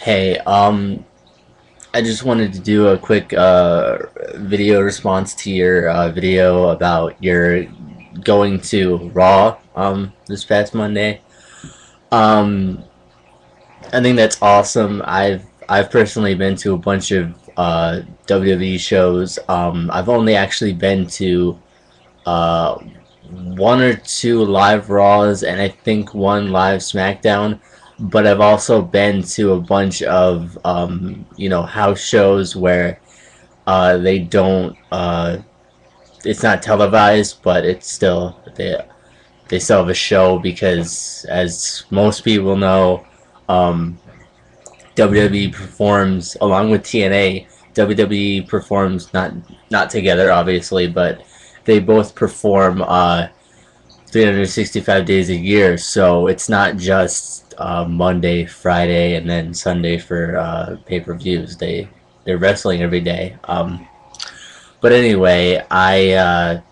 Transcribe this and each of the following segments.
Hey, I just wanted to do a quick video response to your video about your going to Raw this past Monday. Um, I think that's awesome. I've personally been to a bunch of WWE shows. I've only actually been to uh, one or two live Raws and I think one live Smackdown. But I've also been to a bunch of house shows where they don't it's not televised, but it's still they still have a show because, as most people know, um, WWE performs along with TNA. WWE performs not together, obviously, but they both perform 365 days a year. So it's not just Monday, Friday, and then Sunday for pay-per-views. They're wrestling every day. But anyway, I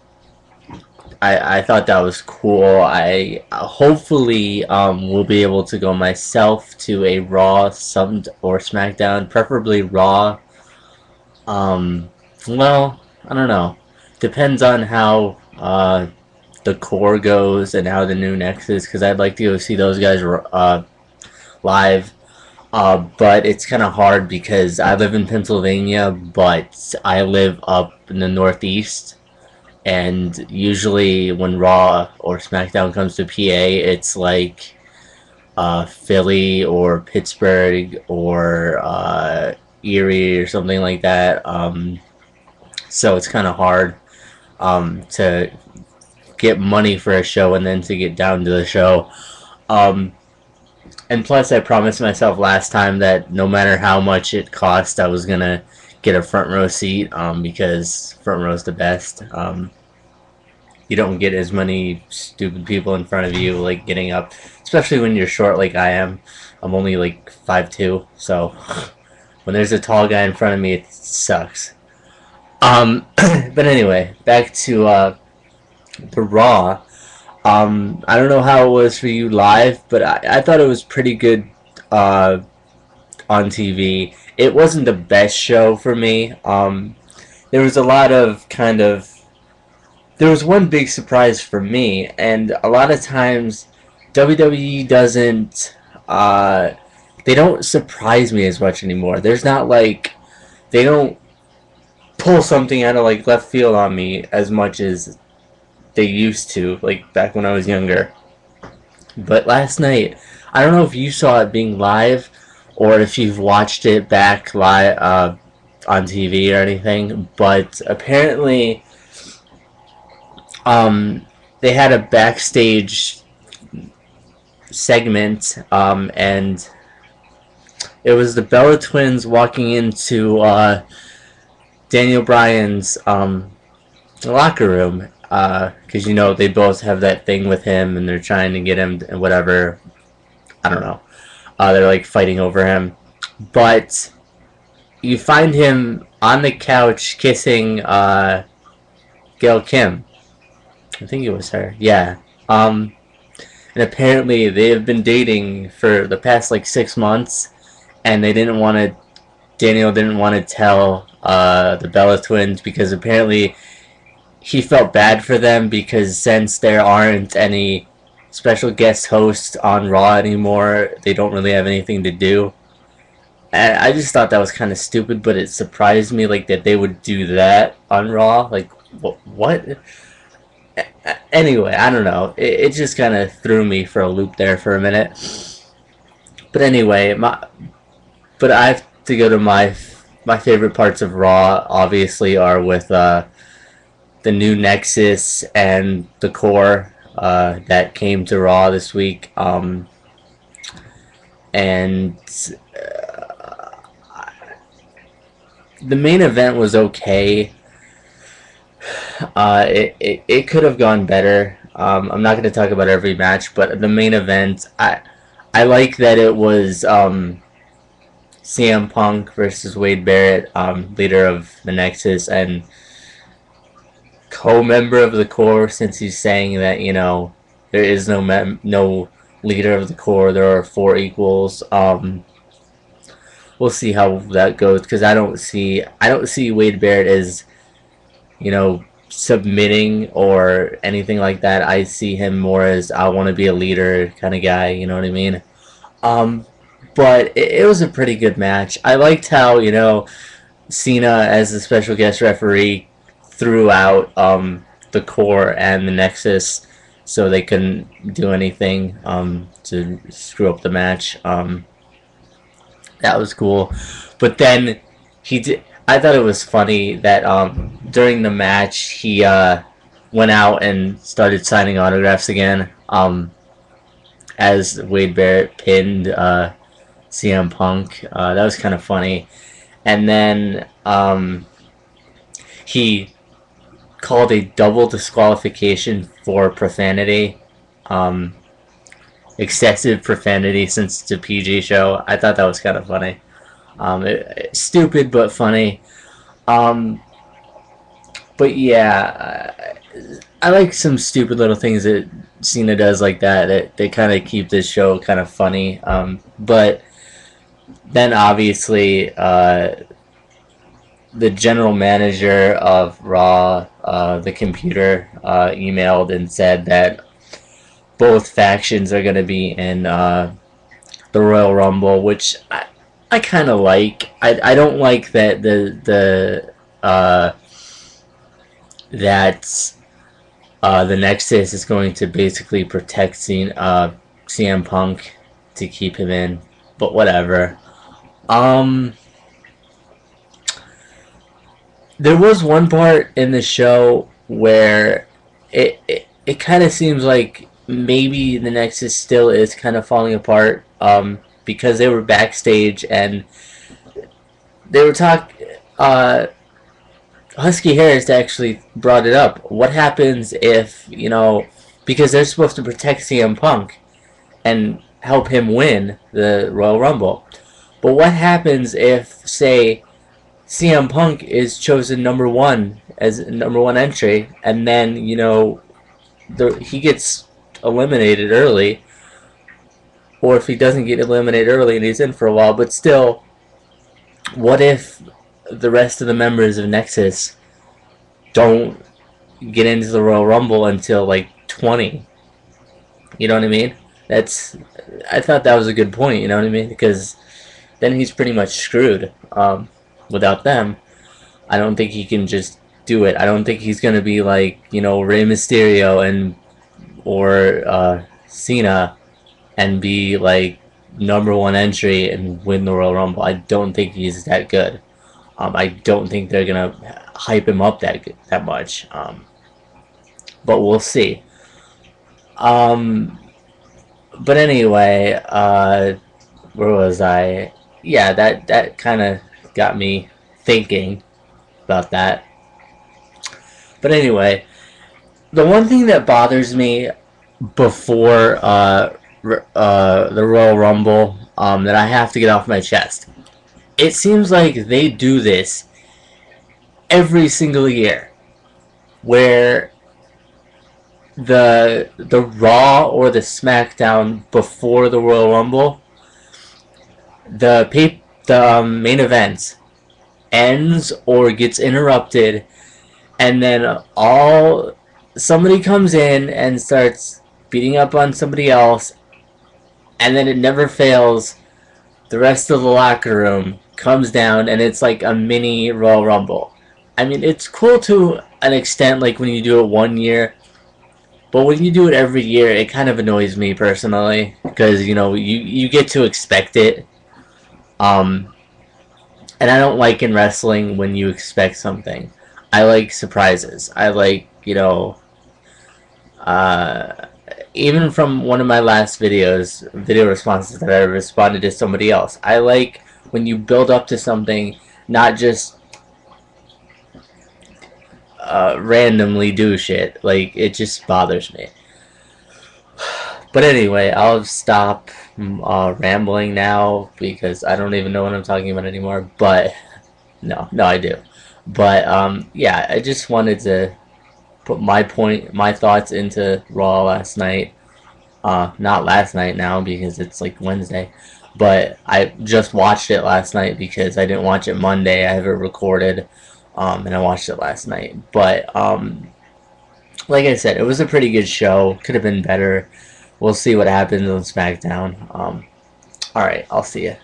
thought that was cool. I hopefully will be able to go myself to a Raw, some or SmackDown, preferably Raw. Um, well, I don't know. Depends on how the core goes and how the new Nexus, because I'd like to go see those guys live. But it's kind of hard because I live in Pennsylvania, but I live up in the Northeast. And usually when Raw or SmackDown comes to PA, it's like Philly or Pittsburgh or Erie or something like that. So it's kind of hard to get money for a show and then to get down to the show. Um, and plus, I promised myself last time that no matter how much it cost, I was gonna get a front row seat because front row is the best. You don't get as many stupid people in front of you like getting up, especially when you're short like I am. I'm only like 5'2", so when there's a tall guy in front of me, it sucks. But anyway, back to the Raw. I don't know how it was for you live, but I thought it was pretty good uh, on TV. It wasn't the best show for me. There was a lot of there was one big surprise for me, and a lot of times WWE doesn't they don't surprise me as much anymore. There's not like they don't pull something out of like left field on me as much as they used to, like back when I was younger. But last night, I don't know if you saw it being live or if you've watched it back live on TV or anything, but apparently they had a backstage segment, and it was the Bella Twins walking into Daniel Bryan's locker room, because they both have that thing with him, and they're trying to get him and whatever. I don't know. They're like fighting over him, but you find him on the couch kissing Gail Kim. I think it was her. Yeah. And apparently they have been dating for the past like 6 months, and Daniel didn't want to tell the Bella Twins because apparently he felt bad for them because since there aren't any special guest hosts on Raw anymore, they don't really have anything to do. And I just thought that was kind of stupid, but it surprised me like that they would do that on Raw. Like, what? Anyway, I don't know. It just kind of threw me for a loop there for a minute. But anyway, but I have to go to my favorite parts of Raw. Obviously, are with the new Nexus and the core that came to Raw this week. And the main event was okay. It could have gone better. I'm not going to talk about every match, but the main event, I like that it was CM Punk versus Wade Barrett, leader of the Nexus and co-member of the core, since he's saying that there is no leader of the core. There are four equals. we'll see how that goes, because I don't see Wade Barrett as, you know, submitting or anything like that. I see him more as, I want to be a leader kind of guy. You know what I mean? Um, but it was a pretty good match. I liked how, you know, Cena as the special guest referee threw out the core and the Nexus, so they couldn't do anything to screw up the match. That was cool. But then he did. I thought it was funny that during the match he went out and started signing autographs again. As Wade Barrett pinned CM Punk. That was kind of funny. And then he called a double disqualification for profanity. Um, Excessive profanity since it's a PG show. I thought that was kind of funny. Stupid but funny. Um, but yeah, I like some stupid little things that Cena does like that. That they kind of keep this show kind of funny. But then obviously, the general manager of Raw, the computer, emailed and said that both factions are going to be in the Royal Rumble, which I kind of like. I don't like that that the Nexus is going to basically protect CM Punk to keep him in, but whatever. There was one part in the show where it kind of seems like maybe the Nexus still is kind of falling apart, because they were backstage and they were Husky Harris actually brought it up. What happens if, you know, because they're supposed to protect CM Punk and help him win the Royal Rumble. But what happens if, say, CM Punk is chosen number one as number one entry, and then, you know, he gets eliminated early, or if he doesn't get eliminated early and he's in for a while, but still, what if the rest of the members of Nexus don't get into the Royal Rumble until like 20? You know what I mean? I thought that was a good point, you know what I mean? Because then he's pretty much screwed. Without them, I don't think he can just do it. I don't think he's gonna be like, you know, Rey Mysterio or Cena and be like number one entry and win the Royal Rumble. I don't think he's that good. I don't think they're gonna hype him up that much. But we'll see. But anyway, where was I? Yeah, that kind of got me thinking about that. But anyway, the one thing that bothers me before the Royal Rumble, that I have to get off my chest. It seems like they do this every single year, where the Raw or the Smackdown before the Royal Rumble, the main event ends or gets interrupted, and then somebody comes in and starts beating up on somebody else, and then it never fails. The rest of the locker room comes down, and it's like a mini Royal Rumble. I mean, it's cool to an extent, like when you do it one year, but when you do it every year, it kind of annoys me personally, because, you know, you get to expect it. And I don't like in wrestling when you expect something. I like surprises. I like, you know, even from one of my last video responses that I responded to somebody else. I like when you build up to something, not just randomly do shit. Like, it just bothers me. But anyway, I'll stop rambling now, because I don't even know what I'm talking about anymore. But no, I do. But yeah, I just wanted to put my thoughts into Raw last night. Not last night now because it's like Wednesday, but I just watched it last night because I didn't watch it Monday. I have it recorded, and I watched it last night. But like I said, it was a pretty good show. Could have been better. We'll see what happens on SmackDown. All right, I'll see you.